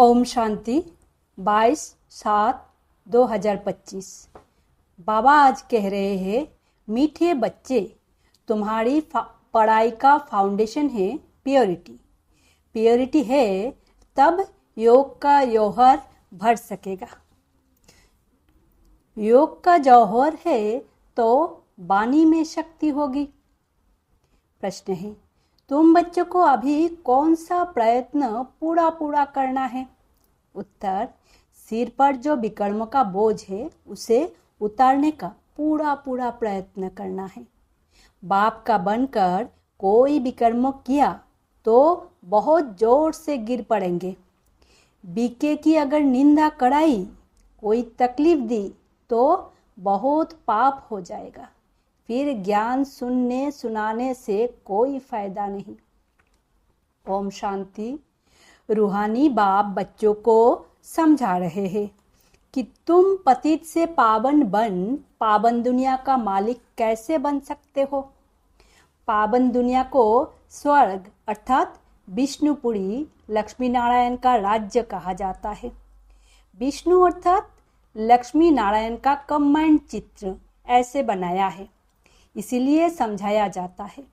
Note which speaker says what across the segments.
Speaker 1: ओम शांति 22/7/2025। बाबा आज कह रहे हैं, मीठे बच्चे, तुम्हारी पढ़ाई का फाउंडेशन है प्योरिटी। प्योरिटी है तब योग का जौहर भर सकेगा। योग का जौहर है तो वाणी में शक्ति होगी। प्रश्न है, तुम बच्चों को अभी कौन सा प्रयत्न पूरा करना है? उत्तर, सिर पर जो विकर्म का बोझ है उसे उतारने का पूरा प्रयत्न करना है। बाप का बनकर कोई विकर्म किया तो बहुत जोर से गिर पड़ेंगे। बीके की अगर निंदा कराई, कोई तकलीफ दी तो बहुत पाप हो जाएगा। फिर ज्ञान सुनने सुनाने से कोई फायदा नहीं। ओम शांति। रूहानी बाप बच्चों को समझा रहे हैं कि तुम पतित से पावन बन पावन दुनिया का मालिक कैसे बन सकते हो। पावन दुनिया को स्वर्ग अर्थात विष्णुपुरी लक्ष्मी नारायण का राज्य कहा जाता है। विष्णु अर्थात लक्ष्मी नारायण का कंबाइंड चित्र ऐसे बनाया है, इसीलिए समझाया जाता है।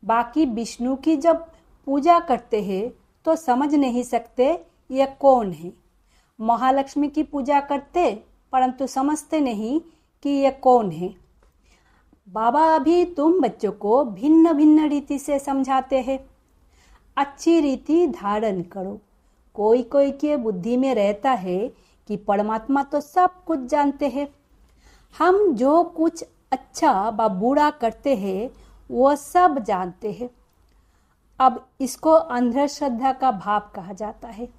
Speaker 1: बाकी विष्णु की जब पूजा करते हैं तो समझ नहीं सकते ये कौन है। महालक्ष्मी की पूजा करते परंतु समझते नहीं कि ये कौन है। बाबा अभी तुम बच्चों को भिन्न भिन्न रीति से समझाते हैं। अच्छी रीति धारण करो। कोई के बुद्धि में रहता है कि परमात्मा तो सब कुछ जानते हैं। हम जो कुछ अच्छा व बुरा करते हैं वो सब जानते हैं। अब इसको अंधश्रद्धा का भाव कहा जाता है।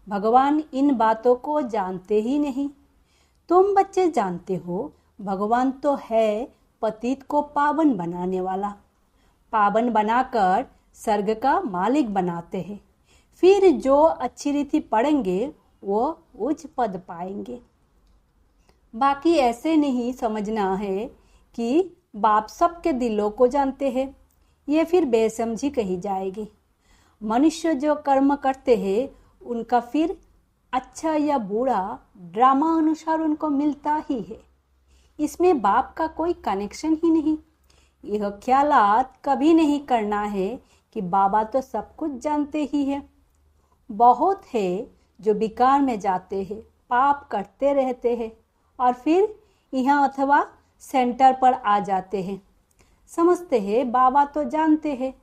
Speaker 1: भगवान इन बातों को जानते ही नहीं। तुम बच्चे जानते हो भगवान तो है पतित को पावन बनाने वाला। पावन बनाकर स्वर्ग का मालिक बनाते हैं। फिर जो अच्छी रीति पढ़ेंगे वो उच्च पद पाएंगे। बाकी ऐसे नहीं समझना है कि बाप सबके दिलों को जानते हैं, ये फिर बेसमझी कही जाएगी। मनुष्य जो कर्म करते हैं उनका फिर अच्छा या बुरा ड्रामा अनुसार उनको मिलता ही है। इसमें बाप का कोई कनेक्शन ही नहीं। यह ख्यालात कभी नहीं करना है कि बाबा तो सब कुछ जानते ही है। बहुत है जो विकार में जाते हैं, पाप करते रहते हैं और फिर यहाँ अथवा सेंटर पर आ जाते हैं। समझते हैं बाबा तो जानते हैं,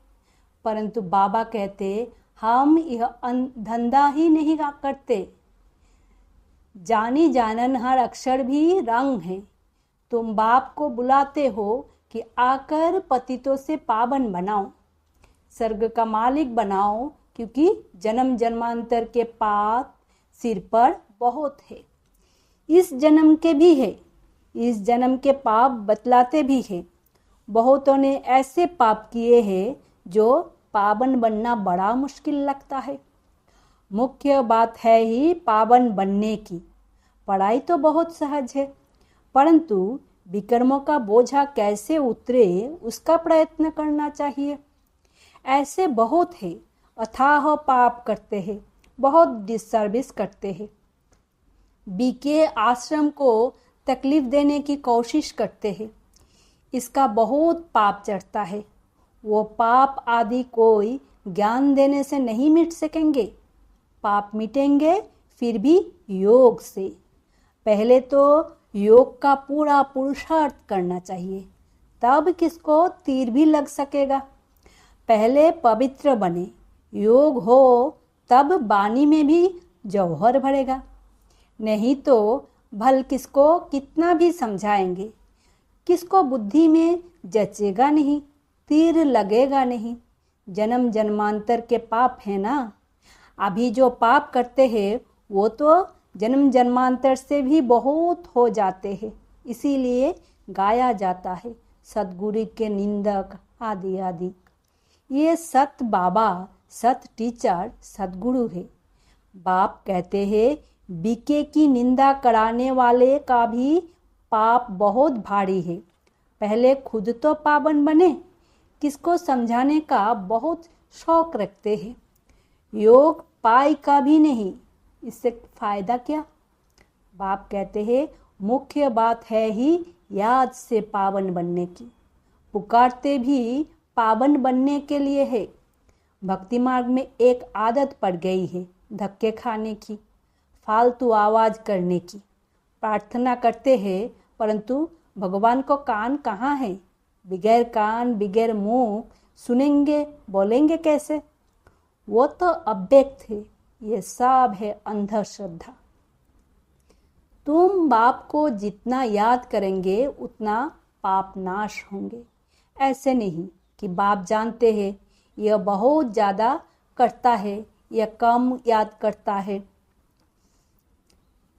Speaker 1: परंतु बाबा कहते हम यह धंधा ही नहीं करते। जानी जानन हर अक्षर भी रंग है। तुम बाप को बुलाते हो कि आकर पतितों से पावन बनाओ, स्वर्ग का मालिक बनाओ, क्योंकि जन्म जन्मांतर के पाप सिर पर बहुत है। इस जन्म के भी है, इस जन्म के पाप बतलाते भी हैं। बहुतों ने ऐसे पाप किए हैं जो पावन बनना बड़ा मुश्किल लगता है। मुख्य बात है ही पावन बनने की। पढ़ाई तो बहुत सहज है, परंतु विकर्मों का बोझा कैसे उतरे उसका प्रयत्न करना चाहिए। ऐसे बहुत है अथाह पाप करते हैं, बहुत डिसर्विस करते हैं। बीके आश्रम को तकलीफ देने की कोशिश करते हैं। इसका बहुत पाप चढ़ता है। वो पाप आदि कोई ज्ञान देने से नहीं मिट सकेंगे। पाप मिटेंगे फिर भी योग से। पहले तो योग का पूरा पुरुषार्थ करना चाहिए, तब किसको तीर भी लग सकेगा। पहले पवित्र बने, योग हो तब वाणी में भी जौहर भरेगा। नहीं तो भल किसको कितना भी समझाएंगे, किसको बुद्धि में जचेगा नहीं, तीर लगेगा नहीं। जन्म जन्मांतर के पाप है ना। अभी जो पाप करते हैं वो तो जन्म जन्मांतर से भी बहुत हो जाते हैं। इसीलिए गाया जाता है सतगुरु के निंदक आदि आदि। ये सत बाबा, सत टीचर, सतगुरु है। बाप कहते हैं बीके की निंदा कराने वाले का भी पाप बहुत भारी है। पहले खुद तो पावन बने, किसको समझाने का बहुत शौक रखते हैं। योग पाई का भी नहीं, इससे फायदा क्या? बाप कहते हैं मुख्य बात है ही याद से पावन बनने की। पुकारते भी पावन बनने के लिए है। भक्ति मार्ग में एक आदत पड़ गई है धक्के खाने की, फालतू आवाज करने की। प्रार्थना करते हैं परंतु भगवान को कान कहाँ है? बगैर कान बगैर मुंह सुनेंगे बोलेंगे कैसे? वो तो अव्यक्त है। ये सब है अंधश्रद्धा। तुम बाप को जितना याद करेंगे उतना पाप नाश होंगे। ऐसे नहीं कि बाप जानते हैं यह बहुत ज़्यादा करता है या कम याद करता है।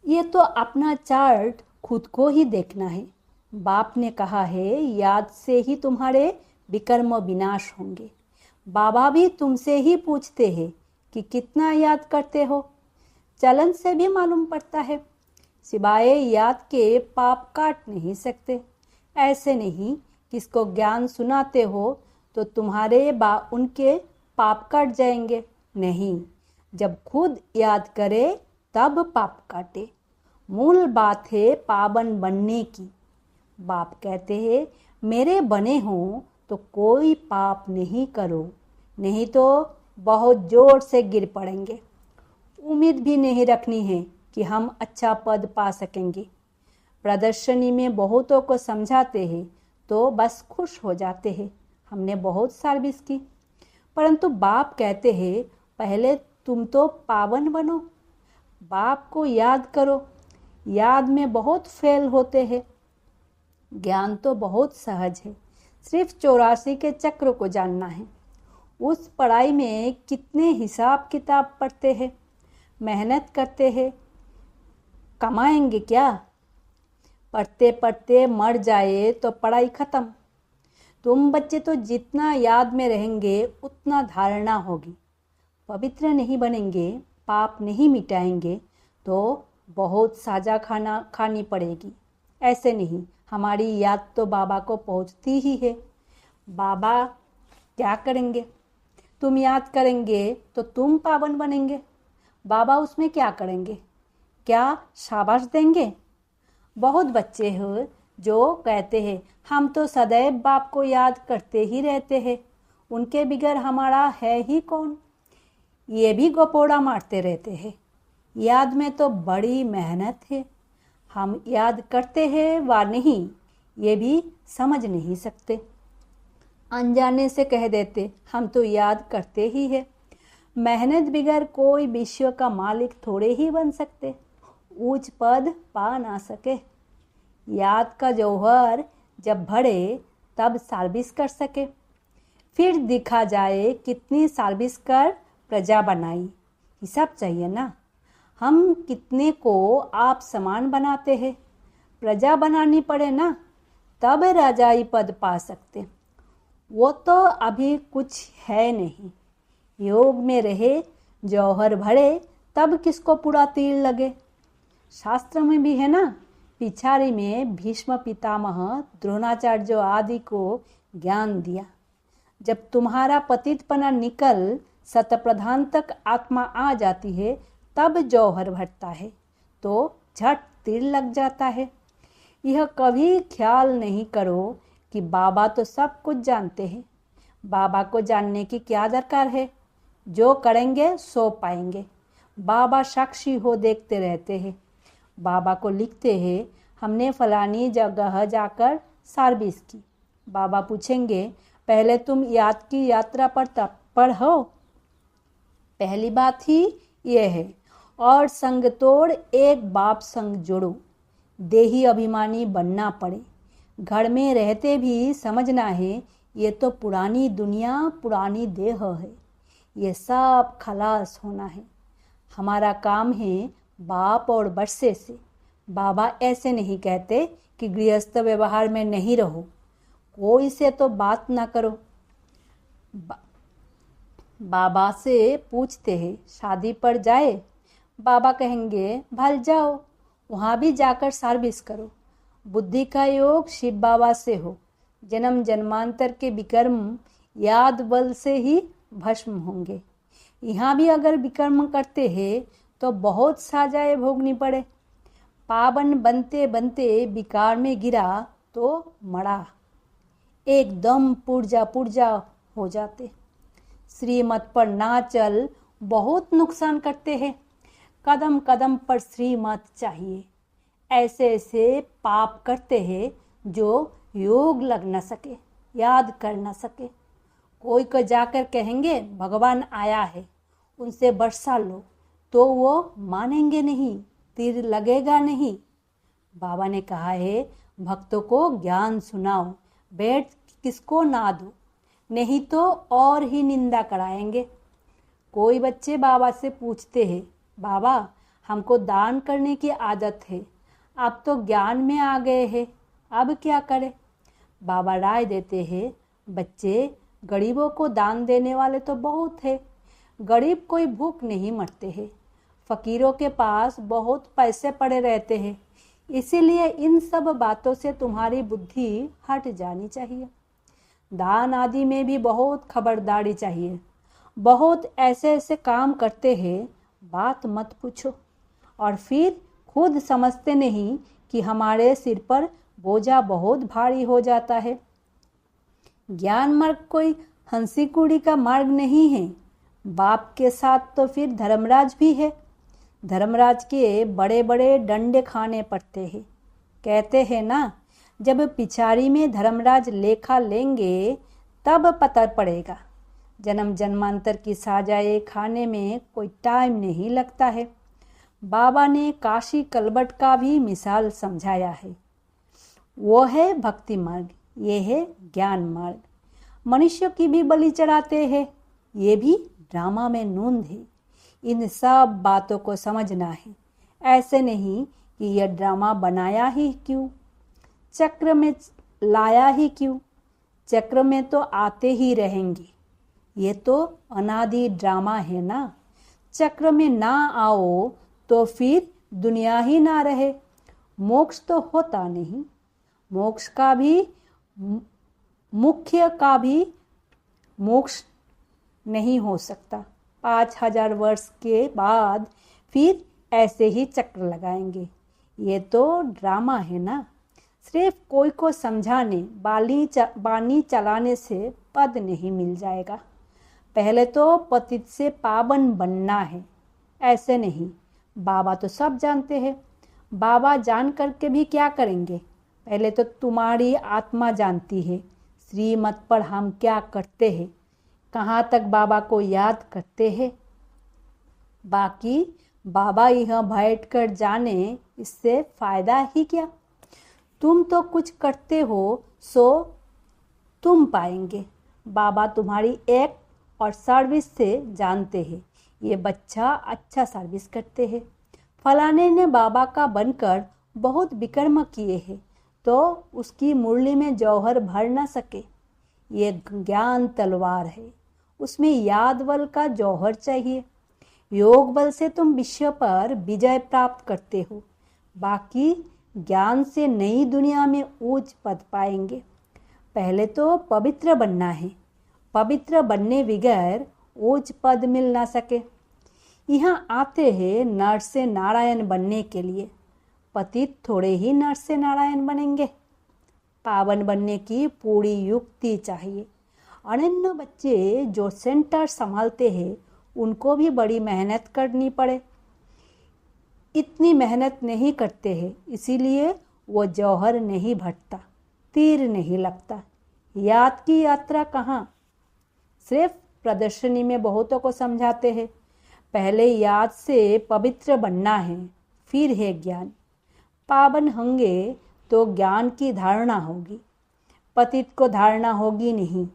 Speaker 1: ये तो अपना चार्ट खुद को ही देखना है। बाप ने कहा है याद से ही तुम्हारे विकर्म विनाश होंगे। बाबा भी तुमसे ही पूछते हैं कि कितना याद करते हो। चलन से भी मालूम पड़ता है। सिवाय याद के पाप काट नहीं सकते। ऐसे नहीं किसको ज्ञान सुनाते हो तो तुम्हारे उनके पाप काट जाएंगे। नहीं, जब खुद याद करे तब पाप काटे। मूल बात है पावन बनने की। बाप कहते हैं मेरे बने हो तो कोई पाप नहीं करो, नहीं तो बहुत जोर से गिर पड़ेंगे। उम्मीद भी नहीं रखनी है कि हम अच्छा पद पा सकेंगे। प्रदर्शनी में बहुतों को समझाते हैं तो बस खुश हो जाते हैं हमने बहुत सर्विस की। परंतु बाप कहते हैं पहले तुम तो पावन बनो। बाप को याद करो। याद में बहुत फेल होते हैं। ज्ञान तो बहुत सहज है, सिर्फ 84 के चक्र को जानना है। उस पढ़ाई में कितने हिसाब किताब पढ़ते हैं, मेहनत करते हैं, कमाएंगे क्या? पढ़ते पढ़ते मर जाए तो पढ़ाई खत्म। तुम बच्चे तो जितना याद में रहेंगे उतना धारणा होगी। पवित्र नहीं बनेंगे, पाप नहीं मिटाएंगे तो बहुत साजा खाना खानी पड़ेगी। ऐसे नहीं, हमारी याद तो बाबा को पहुंचती ही है। बाबा क्या करेंगे? तुम याद करेंगे तो तुम पावन बनेंगे। बाबा उसमें क्या करेंगे? क्या शाबाश देंगे? बहुत बच्चे हैं जो कहते हैं हम तो सदैव बाप को याद करते ही रहते हैं, उनके बिगर हमारा है ही कौन। ये भी गपोड़ा मारते रहते हैं। याद में तो बड़ी मेहनत है। हम याद करते हैं वा नहीं ये भी समझ नहीं सकते। अनजाने से कह देते हम तो याद करते ही है। मेहनत बिगर कोई विश्व का मालिक थोड़े ही बन सकते, ऊंच पद पा ना सके। याद का जौहर जब भरे तब सर्विस कर सके। फिर दिखा जाए कितनी सर्विस कर प्रजा बनाई। हिसाब चाहिए ना। हम कितने को आप समान बनाते हैं। प्रजा बनानी पड़े ना, तब राजाई पद पा सकते। वो तो अभी कुछ है नहीं। योग में रहे जौहर भरे तब किसको पूरा तीर लगे। शास्त्र में भी है ना, पिछाड़ी में भीष्म पितामह द्रोणाचार्य आदि को ज्ञान दिया। जब तुम्हारा पतितपना निकल शतप्रधान तक आत्मा आ जाती है तब जौहर भरता है तो झट तीर लग जाता है। यह कभी ख्याल नहीं करो कि बाबा तो सब कुछ जानते हैं। बाबा को जानने की क्या दरकार है? जो करेंगे सो पाएंगे। बाबा साक्षी हो देखते रहते हैं। बाबा को लिखते हैं हमने फलानी जगह जाकर सर्विस की। बाबा पूछेंगे पहले तुम याद की यात्रा पर पढ़ो। पहली बात ही यह है। और संग तोड़ एक बाप संग जोड़ो। देही अभिमानी बनना पड़े। घर में रहते भी समझना है ये तो पुरानी दुनिया पुरानी देह है, ये सब खलास होना है। हमारा काम है बाप और बरसे से। बाबा ऐसे नहीं कहते कि गृहस्थ व्यवहार में नहीं रहो, कोई से तो बात ना करो। बाबा से पूछते हैं शादी पर जाए, बाबा कहेंगे भल जाओ, वहाँ भी जाकर सर्विस करो। बुद्धि का योग शिव बाबा से हो। जन्म जन्मांतर के विकर्म याद बल से ही भस्म होंगे। यहाँ भी अगर विकर्म करते हैं तो बहुत साजाएं भोगनी पड़े। पावन बनते बनते विकार में गिरा तो मरा, एकदम पुर्जा पुर्जा हो जाते। श्रीमत पर ना चल बहुत नुकसान करते हैं। कदम कदम पर श्रीमत चाहिए। ऐसे ऐसे पाप करते हैं जो योग लग न सके, याद कर न सके। कोई को जाकर कहेंगे भगवान आया है, उनसे वर्षा लो, तो वो मानेंगे नहीं, तीर लगेगा नहीं। बाबा ने कहा है भक्तों को ज्ञान सुनाओ, बैठ किसको ना दो, नहीं तो और ही निंदा कराएंगे। कोई बच्चे बाबा से पूछते हैं बाबा हमको दान करने की आदत है, अब तो ज्ञान में आ गए हैं, अब क्या करें। बाबा राय देते हैं बच्चे गरीबों को दान देने वाले तो बहुत है, गरीब कोई भूख नहीं मरते हैं। फकीरों के पास बहुत पैसे पड़े रहते हैं, इसीलिए इन सब बातों से तुम्हारी बुद्धि हट जानी चाहिए। दान आदि में भी बहुत खबरदारी चाहिए। बहुत ऐसे ऐसे काम करते हैं, बात मत पूछो, और फिर खुद समझते नहीं कि हमारे सिर पर बोझा बहुत भारी हो जाता है। ज्ञान मार्ग कोई हंसी कुड़ी का मार्ग नहीं है। बाप के साथ तो फिर धर्मराज भी है। धर्मराज के बड़े बड़े डंडे खाने पड़ते हैं। कहते हैं ना, जब पिछाड़ी में धर्मराज लेखा लेंगे तब पता पड़ेगा। जन्म जन्मांतर की साजाएं खाने में कोई टाइम नहीं लगता है। बाबा ने काशी कलबट का भी मिसाल समझाया है। वो है भक्ति मार्ग, ये है ज्ञान मार्ग। मनुष्य की भी बलि चढ़ाते हैं, ये भी ड्रामा में नूंद है। इन सब बातों को समझना है। ऐसे नहीं कि यह ड्रामा बनाया ही क्यों, चक्र में लाया ही क्यों। चक्र में तो आते ही रहेंगे, ये तो अनादि ड्रामा है ना। चक्र में ना आओ तो फिर दुनिया ही ना रहे, मोक्ष तो होता नहीं। मोक्ष का भी मुख्य का भी मोक्ष नहीं हो सकता। 5000 वर्ष के बाद फिर ऐसे ही चक्र लगाएंगे। ये तो ड्रामा है ना। सिर्फ कोई को समझाने बानी चलाने से पद नहीं मिल जाएगा। पहले तो पतित से पावन बनना है, ऐसे नहीं। बाबा तो सब जानते हैं। बाबा जान करके भी क्या करेंगे? पहले तो तुम्हारी आत्मा जानती है श्रीमत पर हम क्या करते हैं, कहाँ तक बाबा को याद करते हैं। बाकी बाबा यहाँ बैठ कर जाने, इससे फायदा ही क्या। तुम तो कुछ करते हो सो तुम पाएंगे। बाबा तुम्हारी एक्ट और सर्विस से जानते हैं ये बच्चा अच्छा सर्विस करते हैं। फलाने ने बाबा का बनकर बहुत विकर्म किए हैं तो उसकी मुरली में जौहर भर न सके। ये ज्ञान तलवार है, उसमें याद बल का जौहर चाहिए। योग बल से तुम विश्व पर विजय प्राप्त करते हो। बाकी ज्ञान से नई दुनिया में ऊंच पद पाएंगे। पहले तो पवित्र बनना है। पवित्र बनने बगैर ऊंच पद मिल ना सके। यहाँ आते हैं नर से नारायण बनने के लिए, पतित थोड़े ही नर से नारायण बनेंगे। पावन बनने की पूरी युक्ति चाहिए। अनन्य बच्चे जो सेंटर संभालते हैं उनको भी बड़ी मेहनत करनी पड़े। इतनी मेहनत नहीं करते हैं, इसीलिए वो जौहर नहीं भटता, तीर नहीं लगता। याद की यात्रा कहाँ? सिर्फ प्रदर्शनी में बहुतों को समझाते हैं। पहले याद से पवित्र बनना है, फिर है ज्ञान। पावन होंगे तो ज्ञान की धारणा होगी, पतित को धारणा होगी नहीं।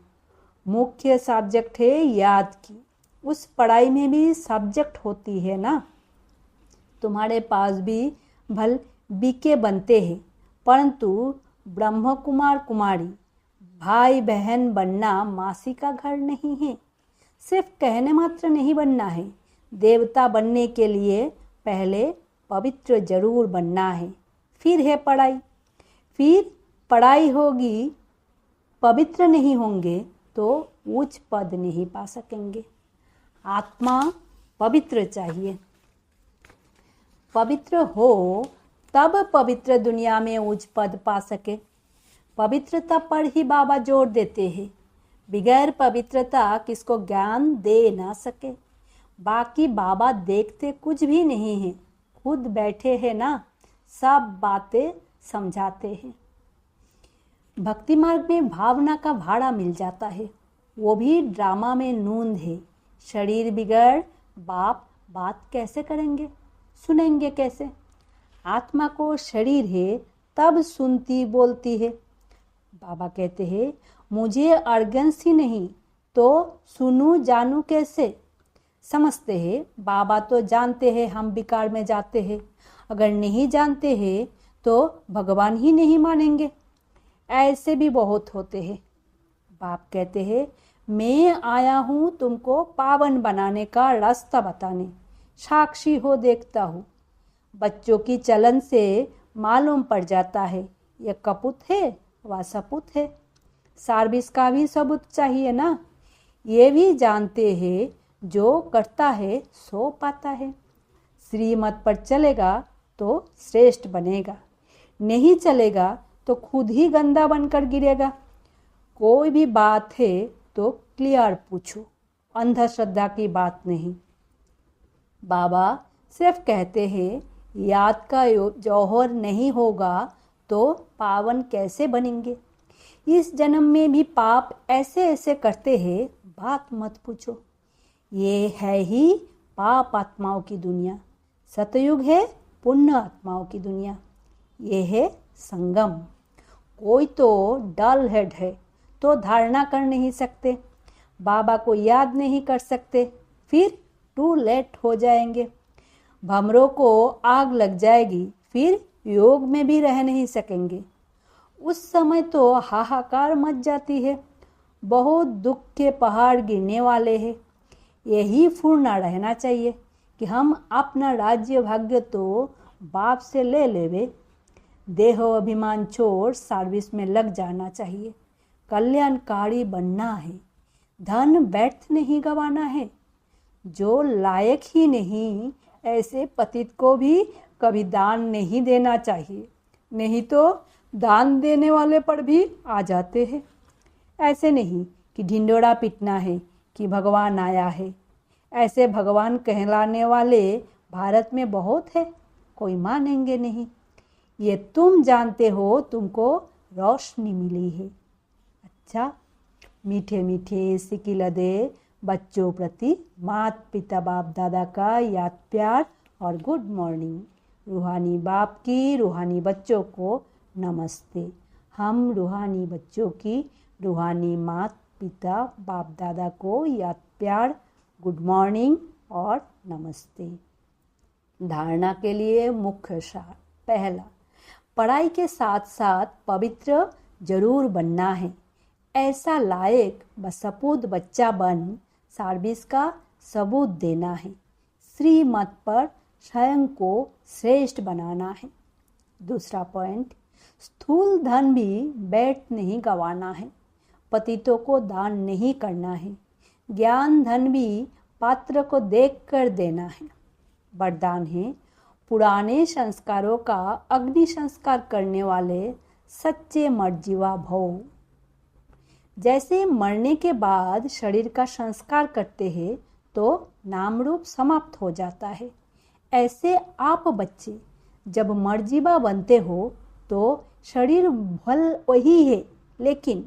Speaker 1: मुख्य सब्जेक्ट है याद की। उस पढ़ाई में भी सब्जेक्ट होती है ना। तुम्हारे पास भी भल बीके बनते हैं, परंतु ब्रह्म कुमार कुमारी भाई बहन बनना मासी का घर नहीं है। सिर्फ कहने मात्र नहीं बनना है। देवता बनने के लिए पहले पवित्र जरूर बनना है, फिर है पढ़ाई। फिर पढ़ाई होगी, पवित्र नहीं होंगे तो उच्च पद नहीं पा सकेंगे। आत्मा पवित्र चाहिए। पवित्र हो तब पवित्र दुनिया में उच्च पद पा सके। पवित्रता पर ही बाबा जोर देते हैं। बगैर पवित्रता किसको ज्ञान दे ना सके। बाकी बाबा देखते कुछ भी नहीं है, खुद बैठे हैं ना, सब बातें समझाते हैं। भक्ति मार्ग में भावना का भाड़ा मिल जाता है, वो भी ड्रामा में नूंद है। शरीर बिगड़ बाप बात कैसे करेंगे, सुनेंगे कैसे। आत्मा को शरीर है तब सुनती बोलती है। बाबा कहते हैं मुझे अर्गेंस ही नहीं तो सुनूं जानूं कैसे। समझते हैं बाबा तो जानते हैं हम विकार में जाते हैं, अगर नहीं जानते हैं तो भगवान ही नहीं मानेंगे। ऐसे भी बहुत होते हैं। बाप कहते हैं मैं आया हूँ तुमको पावन बनाने का रास्ता बताने, साक्षी हो देखता हूँ। बच्चों की चलन से मालूम पड़ जाता है ये कपूत है व सपूत है। सर्विस का भी सबूत चाहिए ना। ये भी जानते हैं जो करता है सो पाता है। श्रीमत पर चलेगा तो श्रेष्ठ बनेगा, नहीं चलेगा तो खुद ही गंदा बनकर गिरेगा। कोई भी बात है तो क्लियर पूछो, अंधश्रद्धा की बात नहीं। बाबा सिर्फ कहते हैं याद का जौहर नहीं होगा तो पावन कैसे बनेंगे। इस जन्म में भी पाप ऐसे ऐसे करते हैं बात मत पूछो। ये है ही पाप आत्माओं की दुनिया। सतयुग है पुण्य आत्माओं की दुनिया। ये है संगम। कोई तो डल हेड है तो धारणा कर नहीं सकते, बाबा को याद नहीं कर सकते, फिर टू लेट हो जाएंगे। भमरों को आग लग जाएगी, फिर योग में भी रह नहीं सकेंगे। उस समय तो हाहाकार मच जाती है, बहुत दुख के पहाड़ गिरने वाले हैं। यही फूरना रहना चाहिए कि हम अपना राज्य भाग्य तो बाप से ले लेवे। देह अभिमान छोड़ सर्विस में लग जाना चाहिए। कल्याणकारी बनना है, धन व्यर्थ नहीं गंवाना है। जो लायक ही नहीं ऐसे पतित को भी कभी दान नहीं देना चाहिए, नहीं तो दान देने वाले पर भी आ जाते हैं। ऐसे नहीं कि ढिंडोरा पीटना है कि भगवान आया है। ऐसे भगवान कहलाने वाले भारत में बहुत है, कोई मानेंगे नहीं। ये तुम जानते हो तुमको रोशनी मिली है। अच्छा, मीठे मीठे सिकिलदे बच्चों प्रति माता पिता बाप दादा का याद प्यार और गुड मॉर्निंग। रूहानी बाप की रूहानी बच्चों को नमस्ते। हम रूहानी बच्चों की रूहानी माता पिता बाप दादा को याद प्यार, गुड मॉर्निंग और नमस्ते। धारणा के लिए मुख्य सार। पहला, पढ़ाई के साथ साथ पवित्र जरूर बनना है। ऐसा लायक व सपूत बच्चा बन सर्विस का सबूत देना है। श्रीमत पर स्वयं को श्रेष्ठ बनाना है। दूसरा पॉइंट, स्थूल धन भी बैठ नहीं गंवाना है। पतितों को दान नहीं करना है। ज्ञान धन भी पात्र को देखकर देना है। वरदान है पुराने संस्कारों का अग्नि संस्कार करने वाले सच्चे मर्जीवा भव। जैसे मरने के बाद शरीर का संस्कार करते हैं तो नाम रूप समाप्त हो जाता है, ऐसे आप बच्चे जब मर्जीवा बनते हो तो शरीर भल वही है, लेकिन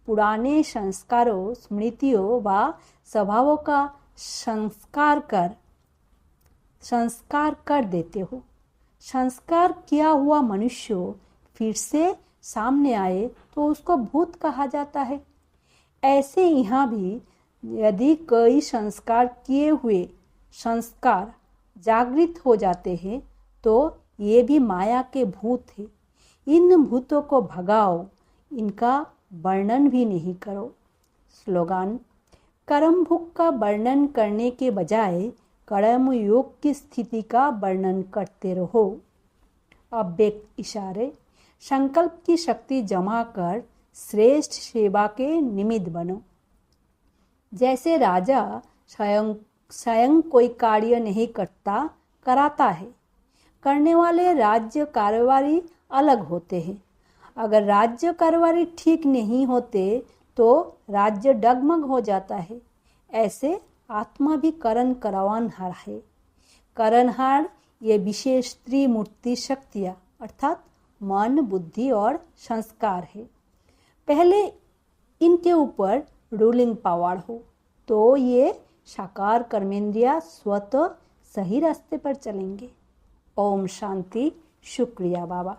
Speaker 1: पुराने संस्कारों स्मृतियों व स्वभावों का संस्कार कर देते हो। संस्कार किया हुआ मनुष्य फिर से सामने आए तो उसको भूत कहा जाता है। ऐसे यहाँ भी यदि कई संस्कार किए हुए संस्कार जागृत हो जाते हैं तो ये भी माया के भूत हैं। इन भूतों को भगाओ, इनका वर्णन भी नहीं करो। स्लोगान, कर्म भोग का वर्णन करने के बजाय कर्म योग की स्थिति का वर्णन करते रहो। अव्यक्त इशारे, संकल्प की शक्ति जमा कर श्रेष्ठ सेवा के निमित्त बनो। जैसे राजा स्वयं स्वयं कोई कार्य नहीं करता, कराता है। करने वाले राज्य कारोबारी अलग होते हैं। अगर राज्य कारोबारी ठीक नहीं होते तो राज्य डगमग हो जाता है। ऐसे आत्मा भी करण करवानहार है। करणहार ये विशेष त्रिमूर्ति शक्तियाँ अर्थात मन, बुद्धि और संस्कार है। पहले इनके ऊपर रूलिंग पावर हो तो ये साकार कर्मेंद्रिया स्वतः सही रास्ते पर चलेंगे। ओम शांति। शुक्रिया बाबा।